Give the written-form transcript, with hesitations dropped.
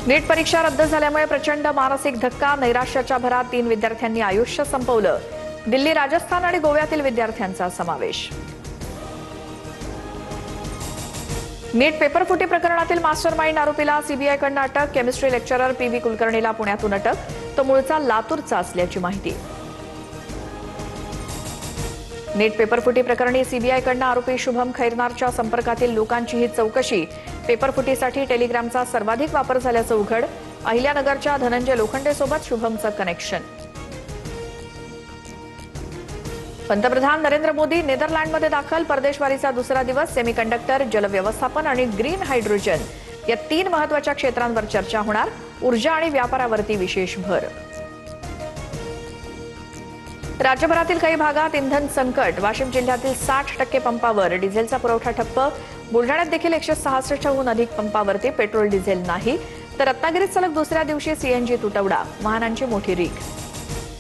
नीट परीक्षा रद्द झाल्यामुळे प्रचंड मानसिक धक्का, नैराश्याच्या भरात 3 विद्यार्थ्यांनी आयुष्य संपवलं. दिल्ली, राजस्थान आणि गोव्यातील विद्यार्थ्यांचा समावेश. नीट पेपरफुटी प्रकरणातील मास्टरमाइंड आरोपीला सीबीआयकडून अटक. केमिस्ट्री लेक्चरर पीव्ही कुलकर्णीला पुण्यातून अटक. तो मूळचा लातूरचा असल्याची माहिती. नीट पेपरफुटी प्रकरणी सीबीआयकडून आरोपी शुभम खैरनारच्या संपर्कातील लोकांचीही चौकशी. पेपरफुटीसाठी टेलिग्रामचा सर्वाधिक वापर झाल्याचं उघड. अहिल्यानगरच्या धनंजय लोखंडेसोबत शुभमचं कनेक्शन. पंतप्रधान नरेंद्र मोदी नेदरलँडमध्ये दाखल. परदेशवारीचा दुसरा दिवस. सेमीकंडक्टर, जलव्यवस्थापन आणि ग्रीन हायड्रोजन या 3 महत्त्वाच्या क्षेत्रांवर चर्चा होणार. ऊर्जा आणि व्यापारावरती विशेष भर. राज्यभरातील काही भागात इंधन संकट. वाशिम जिल्ह्यातील 60% पंपावर डिझेलचा पुरवठा ठप्प. बुलढाण्यात देखील 166हून अधिक पंपावरती पेट्रोल डिझेल नाही. तर रत्नागिरीत सलग दुसऱ्या दिवशी सीएनजी तुटवडा. वाहनांची मोठी रीक.